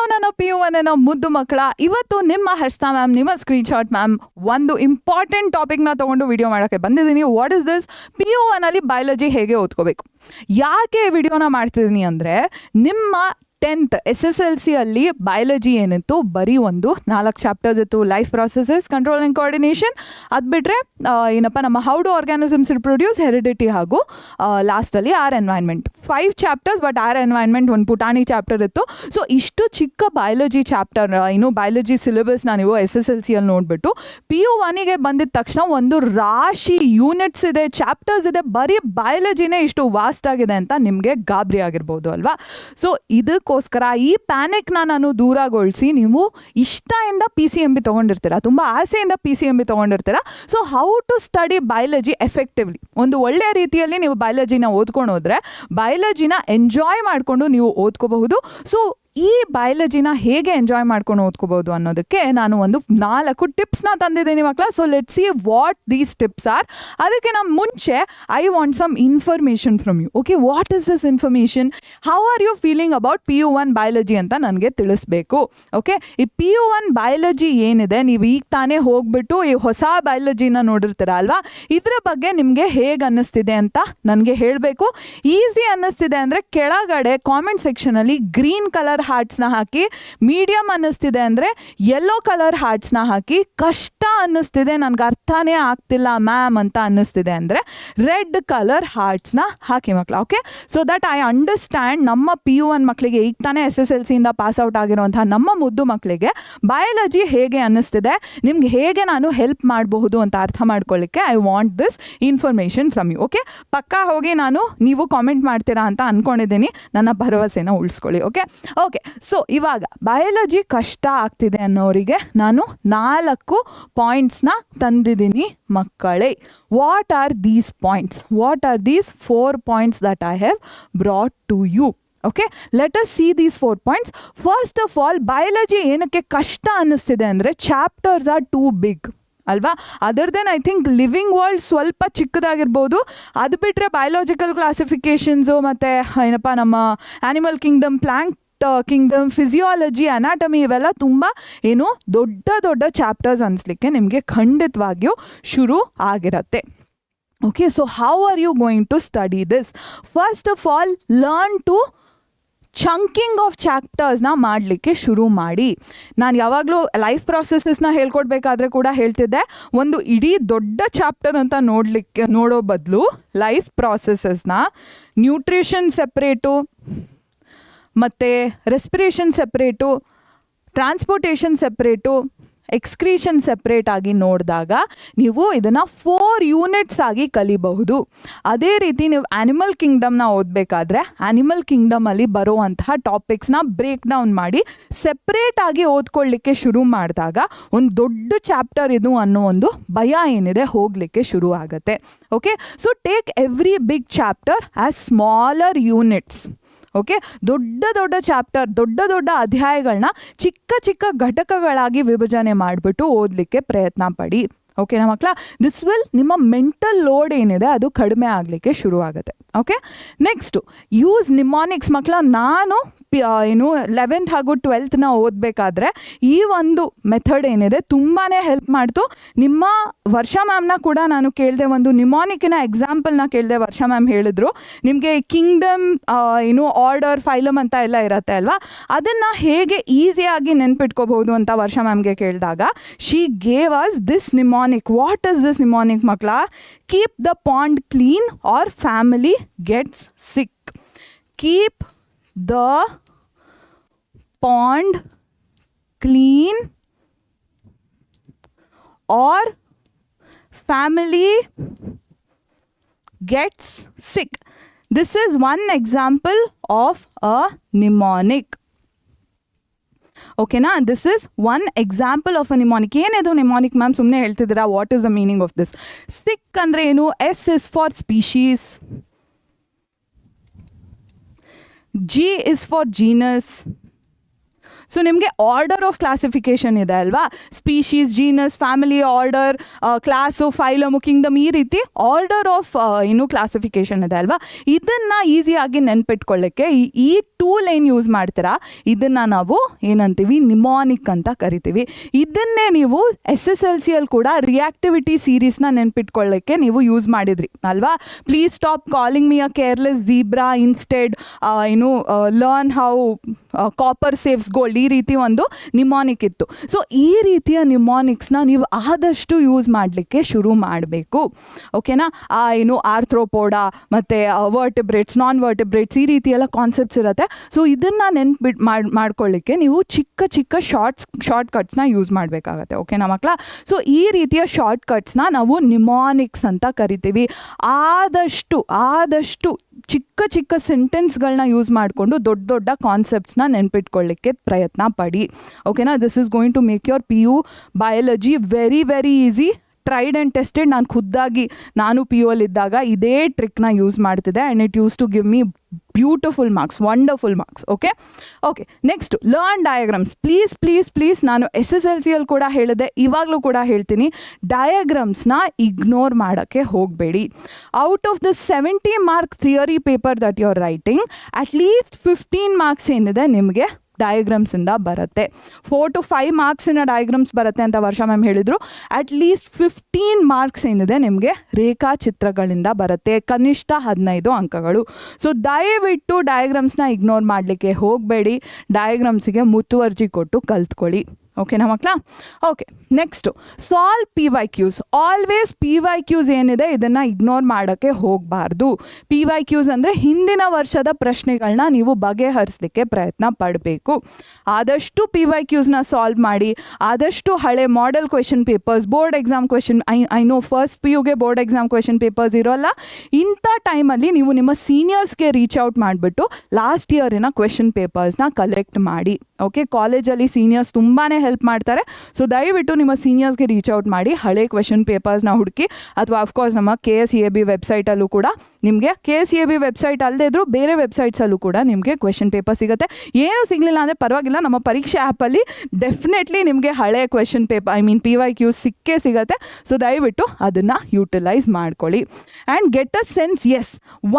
Hello ನನ್ನ PU1 ಮುದ್ದು ಮಕ್ಕಳ, ಇವತ್ತು ನಿಮ್ಮ ಹರ್ಷಿತಾ ಮ್ಯಾಮ್, ನಿಮ್ಮ ಸ್ಕ್ರೀನ್ಶಾಟ್ ಮ್ಯಾಮ್ ಒಂದು ಇಂಪಾರ್ಟೆಂಟ್ ಟಾಪಿಕ್ನ ತೊಗೊಂಡು ವಿಡಿಯೋ ಮಾಡೋಕ್ಕೆ ಬಂದಿದ್ದೀನಿ. What is this? PU1 ಅಲ್ಲಿ ಬಯಾಲಜಿ ಹೇಗೆ ಓದ್ಕೋಬೇಕು. ಯಾಕೆ ವಿಡಿಯೋನ ಮಾಡ್ತಿದ್ದೀನಿ ಅಂದರೆ, ನಿಮ್ಮ 10th SSLC ಅಲ್ಲಿ ಬಯಾಲಜಿ ಏನಿತ್ತು, ಬರೀ ಒಂದು 4 ಚಾಪ್ಟರ್ಸ್ ಇತ್ತು. Life processes, control and coordination. ಅದು ಬಿಟ್ಟರೆ ಏನಪ್ಪ ನಮ್ಮ how do organisms reproduce, heredity ಹಾಗೂ ಲಾಸ್ಟಲ್ಲಿ our environment. 5 chapters, but our environment ಒಂದು ಪುಟಾಣಿ ಚಾಪ್ಟರ್ ಇತ್ತು. ಸೊ ಇಷ್ಟು ಚಿಕ್ಕ ಬಯಾಲಜಿ ಚಾಪ್ಟರ್, ಬಯಾಲಜಿ ಸಿಲೆಬಸ್ನ ನೀವು SSLCಯಲ್ಲಿ ನೋಡಿಬಿಟ್ಟು PU1ಗೆ ಬಂದಿದ ತಕ್ಷಣ ಒಂದು ರಾಶಿ ಯೂನಿಟ್ಸ್ ಇದೆ, ಚಾಪ್ಟರ್ಸ್ ಇದೆ, ಬರೀ ಬಯಾಲಜಿನೇ ಇಷ್ಟು ವಾಸ್ಟ್ ಆಗಿದೆ ಅಂತ ನಿಮಗೆ ಗಾಬರಿ ಆಗಿರ್ಬೋದು ಅಲ್ವಾ. ಸೊ ಇದಕ್ಕೋಸ್ಕರ ಈ ಪ್ಯಾನಿಕ್ನ ನಾನು ದೂರಗೊಳಿಸಿ, ನೀವು ಇಷ್ಟದಿಂದ PCMB ತೊಗೊಂಡಿರ್ತೀರ, ತುಂಬ ಆಸೆಯಿಂದ PCMB ತೊಗೊಂಡಿರ್ತೀರ. So how to study biology effectively, ಒಂದು ಒಳ್ಳೆಯ ರೀತಿಯಲ್ಲಿ ನೀವು ಬಯಾಲಜಿನ ಓದ್ಕೊಂಡು ಹೋದರೆ ಬಯಾಲಜಿನ ಎಂಜಾಯ್ ಮಾಡಿಕೊಂಡು ನೀವು ಓದ್ಕೋಬಹುದು. ಸೊ ಈ ಬಯಾಲಜಿನ ಹೇಗೆ ಎಂಜಾಯ್ ಮಾಡ್ಕೊಂಡು ಓದ್ಕೋಬಹುದು ಅನ್ನೋದಕ್ಕೆ ನಾನು ಒಂದು 4 ಟಿಪ್ಸ್ನ ತಂದಿದ್ದೀನಿ ಮಕ್ಕಳ. So let's see what these tips are. ಅದಕ್ಕೆ ನಾನು ಮುಂಚೆ I want some information from you. Okay, what is this information? How are you feeling about PU1 biology ಅಂತ ನನಗೆ ತಿಳಿಸ್ಬೇಕು. ಓಕೆ, ಈ PU1 ಬಯಾಲಜಿ ಏನಿದೆ, ನೀವು ಈಗ ತಾನೇ ಹೋಗ್ಬಿಟ್ಟು ಈ ಹೊಸ ಬಯಾಲಜಿನ ನೋಡಿರ್ತೀರ ಅಲ್ವಾ, ಇದರ ಬಗ್ಗೆ ನಿಮಗೆ ಹೇಗೆ ಅನ್ನಿಸ್ತಿದೆ ಅಂತ ನನಗೆ ಹೇಳಬೇಕು. ಈಸಿ ಅನ್ನಿಸ್ತಿದೆ ಅಂದರೆ ಕೆಳಗಡೆ ಕಾಮೆಂಟ್ ಸೆಕ್ಷನಲ್ಲಿ ಗ್ರೀನ್ ಕಲರ್ ಹಾರ್ಟ್ಸ್ನ ಹಾಕಿ, ಮೀಡಿಯಮ್ ಅನ್ನಿಸ್ತಿದೆ ಅಂದರೆ ಯೆಲ್ಲೋ ಕಲರ್ ಹಾರ್ಟ್ಸ್ನ ಹಾಕಿ, ಕಷ್ಟ ಅನ್ನಿಸ್ತಿದೆ, ನನಗೆ ಅರ್ಥನೇ ಆಗ್ತಿಲ್ಲ ಮ್ಯಾಮ್ ಅಂತ ಅನ್ನಿಸ್ತಿದೆ ಅಂದರೆ ರೆಡ್ ಕಲರ್ ಹಾರ್ಟ್ಸ್ನ ಹಾಕಿ ಮಕ್ಕಳ. Okay, so that I understand ನಮ್ಮ PU1 ಮಕ್ಕಳಿಗೆ, ಈಗ ತಾನೇ SSLCಯಿಂದ ಪಾಸ್ಔಟ್ ಆಗಿರುವಂತಹ ನಮ್ಮ ಮುದ್ದು ಮಕ್ಕಳಿಗೆ ಬಯಾಲಜಿ ಹೇಗೆ ಅನ್ನಿಸ್ತಿದೆ, ನಿಮ್ಗೆ ಹೇಗೆ ನಾನು ಹೆಲ್ಪ್ ಮಾಡಬಹುದು ಅಂತ ಅರ್ಥ ಮಾಡ್ಕೊಳ್ಳಿಕ್ಕೆ I want this information from you. Okay, ಪಕ್ಕಾ ಹೋಗಿ ನೀವು ಕಾಮೆಂಟ್ ಮಾಡ್ತೀರಾ ಅಂತ ಅಂದ್ಕೊಂಡಿದ್ದೀನಿ, ನನ್ನ ಭರವಸೆನ ಉಳಿಸ್ಕೊಳ್ಳಿ. ಓಕೆ, ಸೊ ಇವಾಗ ಬಯಾಲಜಿ ಕಷ್ಟ ಆಗ್ತಿದೆ ಅನ್ನೋರಿಗೆ ನಾನು 4 ಪಾಯಿಂಟ್ಸ್ನ ತಂದಿದ್ದೀನಿ ಮಕ್ಕಳೇ. What are these points? What are these 4 points that I have brought to you? Okay, let us see these 4 points. First of all, biology ಏನಕ್ಕೆ ಕಷ್ಟ ಅನ್ನಿಸ್ತಿದೆ ಅಂದರೆ ಚಾಪ್ಟರ್ಸ್ ಆರ್ ಟೂ ಬಿಗ್ ಅಲ್ವಾ. Other then I think living world ಸ್ವಲ್ಪ ಚಿಕ್ಕದಾಗಿರ್ಬೋದು. ಅದು ಬಿಟ್ಟರೆ biological ಕ್ಲಾಸಿಫಿಕೇಷನ್ಸು ಮತ್ತು ಏನಪ್ಪ ನಮ್ಮ animal Kingdom, plant Kingdom, physiology, anatomy, ಇವೆಲ್ಲ ತುಂಬ ದೊಡ್ಡ ದೊಡ್ಡ ಚಾಪ್ಟರ್ಸ್ ಅನಿಸ್ಲಿಕ್ಕೆ ನಿಮಗೆ ಖಂಡಿತವಾಗಿಯೂ ಶುರು ಆಗಿರತ್ತೆ. Okay, so how are you going to study this? First of all, learn to chunking of ಚಾಪ್ಟರ್ಸ್ನ ಮಾಡಲಿಕ್ಕೆ ಶುರು ಮಾಡಿ. ನಾನು ಯಾವಾಗಲೂ ಲೈಫ್ ಪ್ರಾಸೆಸಸ್ನ ಹೇಳ್ಕೊಡ್ಬೇಕಾದ್ರೆ ಕೂಡ ಹೇಳ್ತಿದ್ದೆ, ಒಂದು ಇಡೀ ದೊಡ್ಡ ಚಾಪ್ಟರ್ ಅಂತ ನೋಡೋ ಬದಲು ಲೈಫ್ ಪ್ರಾಸೆಸಸ್ನ ನ್ಯೂಟ್ರಿಷನ್ ಸೆಪ್ರೇಟು, ಮತ್ತು respiration separate, transportation separate, excretion separate ಆಗಿ ನೋಡಿದಾಗ ನೀವು ಇದನ್ನು 4 ಯೂನಿಟ್ಸ್ ಆಗಿ ಕಲಿಬಹುದು. ಅದೇ ರೀತಿ ನೀವು ಆ್ಯನಿಮಲ್ ಕಿಂಗ್ಡಮ್ನ ಓದಬೇಕಾದ್ರೆ ಆ್ಯನಿಮಲ್ ಕಿಂಗ್ಡಮಲ್ಲಿ ಬರುವಂತಹ ಟಾಪಿಕ್ಸ್ನ ಬ್ರೇಕ್ ಡೌನ್ ಮಾಡಿ ಸೆಪ್ರೇಟ್ ಆಗಿ ಓದ್ಕೊಳ್ಳಿಕ್ಕೆ ಶುರು ಮಾಡಿದಾಗ ಒಂದು ದೊಡ್ಡ ಚಾಪ್ಟರ್ ಇದು ಅನ್ನೋ ಒಂದು ಭಯ ಏನಿದೆ ಹೋಗಲಿಕ್ಕೆ ಶುರು ಆಗುತ್ತೆ. Okay, so take every big chapter as smaller units. Okay, ದೊಡ್ಡ ದೊಡ್ಡ ಚಾಪ್ಟರ್, ದೊಡ್ಡ ದೊಡ್ಡ ಅಧ್ಯಾಯಗಳನ್ನ ಚಿಕ್ಕ ಚಿಕ್ಕ ಘಟಕಗಳಾಗಿ ವಿಭಜನೆ ಮಾಡಿಬಿಟ್ಟು ಓದಲಿಕ್ಕೆ ಪ್ರಯತ್ನ ಪಡಿ. ಓಕೆನಾ ಮಕ್ಕಳ? ದಿಸ್ ವಿಲ್ ನಿಮ್ಮ ಮೆಂಟಲ್ ಲೋಡ್ ಏನಿದೆ ಅದು ಕಡಿಮೆ ಆಗಲಿಕ್ಕೆ ಶುರು ಆಗುತ್ತೆ. ಓಕೆ, ನೆಕ್ಸ್ಟು ಯೂಸ್ ನಿಮಾನಿಕ್ಸ್ ಮಕ್ಕಳ. ನಾನು 11th ಹಾಗೂ 12thನ ಓದಬೇಕಾದ್ರೆ ಈ ಒಂದು ಮೆಥಡ್ ಏನಿದೆ ತುಂಬಾ ಹೆಲ್ಪ್ ಮಾಡ್ತು. ನಿಮ್ಮ ವರ್ಷ ಮ್ಯಾಮ್ನ ಕೂಡ ನಾನು ಕೇಳಿದೆ, ಒಂದು ನಿಮಾನಿಕ್ಕಿನ ಎಕ್ಸಾಂಪಲ್ನ ಕೇಳಿದೆ. ವರ್ಷ ಮ್ಯಾಮ್ ಹೇಳಿದ್ರು, ನಿಮಗೆ ಕಿಂಗ್ಡಮ್, ಆರ್ಡರ್, ಫೈಲಮ್ ಅಂತ ಎಲ್ಲ ಇರುತ್ತೆ ಅಲ್ವಾ, ಅದನ್ನು ಹೇಗೆ ಈಸಿಯಾಗಿ ನೆನ್ಪಿಟ್ಕೋಬಹುದು ಅಂತ ವರ್ಷ ಮ್ಯಾಮ್ಗೆ ಕೇಳಿದಾಗ she gave us this mnemonic. What is this mnemonic makla? Keep the pond clean or family gets sick. Keep the pond clean or family gets sick. This is one example of a mnemonic. ಓಕೆನಾ? This is one example of a mnemonic. ಏನಿದು mnemonic ma'am? ಸುಮ್ಮನೆ ಹೇಳ್ತಿದ್ದೀರಾ? What is the meaning of this? ಸಿಕ್ ಅಂದರೆ ಏನು? S is for species, G is for genus, so ನಿಮಗೆ order of classification ಇದೆ ಅಲ್ವಾ, species, genus, family, order, class, phylum, kingdom, ಈ ರೀತಿ ಆರ್ಡರ್ ಆಫ್ ಕ್ಲಾಸಿಫಿಕೇಶನ್ ಇದೆ ಅಲ್ವಾ. ಇದನ್ನು ಈಸಿಯಾಗಿ ನೆನ್ಪಿಟ್ಕೊಳ್ಳಿಕ್ಕೆ ಈ ಟೂಲ್ ಏನು ಯೂಸ್ ಮಾಡ್ತೀರಾ ಇದನ್ನು ನಾವು ಏನಂತೀವಿ, ನಿಮಾನಿಕ್ ಅಂತ ಕರಿತೀವಿ. ಇದನ್ನೇ ನೀವು SSLCಯಲ್ಲಿ ಕೂಡ ರಿಯಾಕ್ಟಿವಿಟಿ ಸೀರೀಸ್ನ ನೆನ್ಪಿಟ್ಕೊಳ್ಳಿಕ್ಕೆ ನೀವು ಯೂಸ್ ಮಾಡಿದ್ರಿ ಅಲ್ವಾ. Please stop calling me a careless zebra, instead learn how copper saves gold, ಈ ರೀತಿ ಒಂದು ನಿಮಾನಿಕ್ ಇತ್ತು. ಸೊ ಈ ರೀತಿಯ ನಿಮಾನಿಕ್ಸ್ನ ನೀವು ಆದಷ್ಟು ಯೂಸ್ ಮಾಡಲಿಕ್ಕೆ ಶುರು ಮಾಡಬೇಕು. ಓಕೆನಾ. ಆರ್ಥ್ರೋಪೋಡಾ ಮತ್ತು ವರ್ಟಿಬ್ರೇಟ್ಸ್, ನಾನ್ ವರ್ಟಿಬ್ರೇಟ್ಸ್, ಈ ರೀತಿ ಎಲ್ಲ ಕಾನ್ಸೆಪ್ಟ್ಸ್ ಇರುತ್ತೆ. ಸೊ ಇದನ್ನು ಮಾಡ್ಕೊಳ್ಳಿಕ್ಕೆ ನೀವು ಚಿಕ್ಕ ಚಿಕ್ಕ ಶಾರ್ಟ್ಕಟ್ಸ್ನ ಯೂಸ್ ಮಾಡಬೇಕಾಗತ್ತೆ. ಓಕೆನಾ ಮಕ್ಕಳ. ಸೊ ಈ ರೀತಿಯ ಶಾರ್ಟ್ಕಟ್ಸ್ನ ನಾವು ನಿಮಾನಿಕ್ಸ್ ಅಂತ ಕರಿತೀವಿ. ಆದಷ್ಟು ಚಿಕ್ಕ ಚಿಕ್ಕ ಸೆಂಟೆನ್ಸ್ಗಳನ್ನ ಯೂಸ್ ಮಾಡಿಕೊಂಡು ದೊಡ್ಡ ದೊಡ್ಡ ಕಾನ್ಸೆಪ್ಟ್ಸ್ನ ನೆನ್ಪಿಟ್ಕೊಳ್ಳಿಕ್ಕೆ ಪ್ರಯತ್ನ ಪಡಿ. ಓಕೆನಾ. This is going to make your PU biology very very easy. Tried and tested. ನಾನು PU ಅಲ್ಲಿದ್ದಾಗ ಇದೇ ಟ್ರಿಕ್ನ ಯೂಸ್ ಮಾಡ್ತಿದ್ದೆ and it use to give me beautiful marks, wonderful marks. Okay next learn diagrams. Please ನಾನು SSLCಯಲ್ಲಿ ಕೂಡ ಹೇಳಿದೆ, ಇವಾಗಲೂ ಕೂಡ ಹೇಳ್ತೀನಿ, ಡಯಾಗ್ರಾಮ್ಸ್ನ ಇಗ್ನೋರ್ ಮಾಡೋಕ್ಕೆ ಹೋಗಬೇಡಿ. Out of the 70 mark theory paper that you are writing, at least 15 marks ಏನಿದೆ ನಿಮಗೆ ಡಯಾಗ್ರಾಮ್ಸಿಂದ ಬರುತ್ತೆ. 4 to 5 ಮಾರ್ಕ್ಸಿನ ಡಯಾಗ್ರಾಮ್ಸ್ ಬರುತ್ತೆ ಅಂತ ವರ್ಷ ಮ್ಯಾಮ್ ಹೇಳಿದರು. ಅಟ್ಲೀಸ್ಟ್ 15 ಮಾರ್ಕ್ಸ್ ಏನಿದೆ ನಿಮಗೆ ರೇಖಾಚಿತ್ರಗಳಿಂದ ಬರುತ್ತೆ, ಕನಿಷ್ಠ 15 ಅಂಕಗಳು. ಸೊ ದಯವಿಟ್ಟು ಡಯಾಗ್ರಾಮ್ಸ್ನ ಇಗ್ನೋರ್ ಮಾಡಲಿಕ್ಕೆ ಹೋಗಬೇಡಿ. ಡಯಾಗ್ರಾಮ್ಸಿಗೆ ಮುತುವರ್ಜಿ ಕೊಟ್ಟು ಕಲ್ತ್ಕೊಳ್ಳಿ. ಓಕೆನಾ ಮಕ್ಕಳ. Okay next solve PYQs. Always PYQs ಏನಿದೆ ಇದನ್ನು ಇಗ್ನೋರ್ ಮಾಡೋಕ್ಕೆ ಹೋಗಬಾರ್ದು. PYQs ಅಂದರೆ ಹಿಂದಿನ ವರ್ಷದ ಪ್ರಶ್ನೆಗಳನ್ನ ನೀವು ಬಗೆಹರಿಸಲಿಕ್ಕೆ ಪ್ರಯತ್ನ ಪಡಬೇಕು. ಆದಷ್ಟು PYQsನ ಸಾಲ್ವ್ ಮಾಡಿ. ಆದಷ್ಟು ಹಳೆ model question papers, board exam question, I know first PUಗೆ ಬೋರ್ಡ್ ಎಕ್ಸಾಮ್ ಕ್ವೆಶನ್ ಪೇಪರ್ಸ್ ಇರೋಲ್ಲ. ಇಂಥ ಟೈಮಲ್ಲಿ ನೀವು ನಿಮ್ಮ ಸೀನಿಯರ್ಸ್ಗೆ ರೀಚ್ ಔಟ್ ಮಾಡಿಬಿಟ್ಟು ಲಾಸ್ಟ್ ಇಯರಿನ ಕ್ವೆಶನ್ ಪೇಪರ್ಸ್ನ ಕಲೆಕ್ಟ್ ಮಾಡಿ. ಓಕೆ, ಕಾಲೇಜಲ್ಲಿ ಸೀನಿಯರ್ಸ್ ತುಂಬಾ ಹೆಲ್ಪ್ ಮಾಡ್ತಾರೆ. ಸೊ ದಯವಿಟ್ಟು ನಿಮ್ಮ ಸೀನಿಯರ್ಸ್ಗೆ ರೀಚ್ ಔಟ್ ಮಾಡಿ, ಹಳೆ ಕ್ವೆಶನ್ ಪೇಪರ್ಸ್ನ ಹುಡುಕಿ. ಅಥವಾ ಅಫ್ಕೋರ್ಸ್ ನಮ್ಮ KSEAB ವೆಬ್ಸೈಟಲ್ಲೂ ಕೂಡ ನಿಮಗೆ, KSEAB ವೆಬ್ಸೈಟ್ ಅಲ್ಲದೇ ಇದ್ದರೂ ಬೇರೆ ವೆಬ್ಸೈಟ್ಸಲ್ಲೂ ಕೂಡ ನಿಮಗೆ ಕ್ವೆಶನ್ ಪೇಪರ್ ಸಿಗುತ್ತೆ. ಏನೂ ಸಿಗಲಿಲ್ಲ ಅಂದರೆ ಪರವಾಗಿಲ್ಲ, ನಮ್ಮ ಪರೀಕ್ಷೆ ಆ್ಯಪಲ್ಲಿ ಡೆಫಿನೆಟ್ಲಿ ನಿಮಗೆ ಹಳೆ ಕ್ವೆಶನ್ ಪೇಪರ್ PYQs ಸಿಕ್ಕೇ ಸಿಗುತ್ತೆ. ಸೊ ದಯವಿಟ್ಟು ಅದನ್ನು ಯೂಟಿಲೈಸ್ ಮಾಡ್ಕೊಳ್ಳಿ and get a sense. Yes,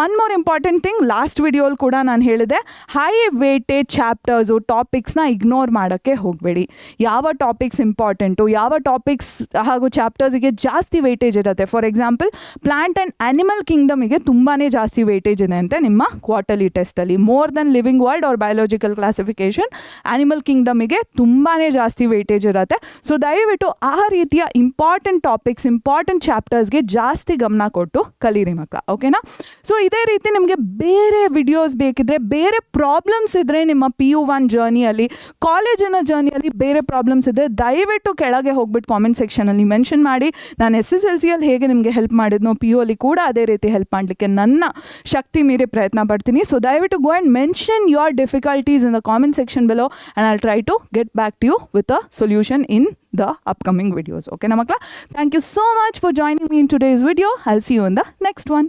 one more important thing, last ವಿಡಿಯೋಲ್ಲಿ ಕೂಡ ನಾನು ಹೇಳಿದೆ, ಹೈ ವೇಟೇಜ್ ಚಾಪ್ಟರ್ಸು, ಟಾಪಿಕ್ಸ್ನ ಇಗ್ನೋರ್ ಮಾಡೋಕ್ಕೆ ಹೋಗಬೇಡಿ. ಯಾವ ಟಾಪಿಕ್ಸ್ ಇಂಪಾರ್ಟೆಂಟು, ಯಾವ ಟಾಪಿಕ್ಸ್ ಹಾಗೂ ಚಾಪ್ಟರ್ಸಿಗೆ ಜಾಸ್ತಿ ವೇಟೇಜ್ ಇರುತ್ತೆ. For example plant and animal ಕಿಂಗ್ಡಮಿಗೆ ತುಂಬಾ ಜಾಸ್ತಿ ವೇಟೇಜ್ ಇದೆ ಅಂತೆ ನಿಮ್ಮ ಕ್ವಾರ್ಟರ್ಲಿ ಟೆಸ್ಟಲ್ಲಿ. More then living world or biological classification, animal ಕಿಂಗ್ಡಮಿಗೆ ತುಂಬಾ ಜಾಸ್ತಿ ವೇಟೇಜ್ ಇರುತ್ತೆ. ಸೊ ದಯವಿಟ್ಟು ಆ ರೀತಿಯ ಇಂಪಾರ್ಟೆಂಟ್ ಟಾಪಿಕ್ಸ್, ಇಂಪಾರ್ಟೆಂಟ್ ಚಾಪ್ಟರ್ಸ್ಗೆ ಜಾಸ್ತಿ ಗಮನ ಕೊಟ್ಟು ಕಲೀರಿ ಮಕ್ಕಳ. ಓಕೆನಾ. ಸೊ ಇದೇ ರೀತಿ ನಿಮಗೆ ಬೇರೆ ವಿಡಿಯೋಸ್ ಬೇಕಿದ್ರೆ, ಬೇರೆ ಪ್ರಾಬ್ಲಮ್ಸ್ ಇದ್ದರೆ ನಿಮ್ಮ PU1 ಜರ್ನಿಯಲ್ಲಿ, ಕಾಲೇಜಿನ ಜರ್ನಿಯಲ್ಲಿ ಬೇರೆ ಪ್ರಾಬ್ಲಮ್ಸ್ ಇದ್ದರೆ ದಯವಿಟ್ಟು ಕೆಳಗೆ ಹೋಗ್ಬಿಟ್ಟು ಕಾಮೆಂಟ್ ಸೆಕ್ಷನಲ್ಲಿ ಮೆನ್ಷನ್ ಮಾಡಿ. ನಾನು SSLCಯಲ್ಲಿ ಹೇಗೆ ನಿಮಗೆ ಹೆಲ್ಪ್ ಮಾಡಿದ್ನೋ PU ಅಲ್ಲಿ ಕೂಡ ಅದೇ ರೀತಿ ಹೆಲ್ಪ್ ಮಾಡಲಿಕ್ಕೆ ನನ್ನ ಶಕ್ತಿ ಮೀರಿ ಪ್ರಯತ್ನ ಪಡ್ತೀನಿ. ಸೊ ದಯವಿಟ್ಟು go and mention your difficulties in the comment section below and I will try to get back to you with a solution in the upcoming videos. Okay, na makla. Thank you so much for joining me in today's video. I'll see you in the next one.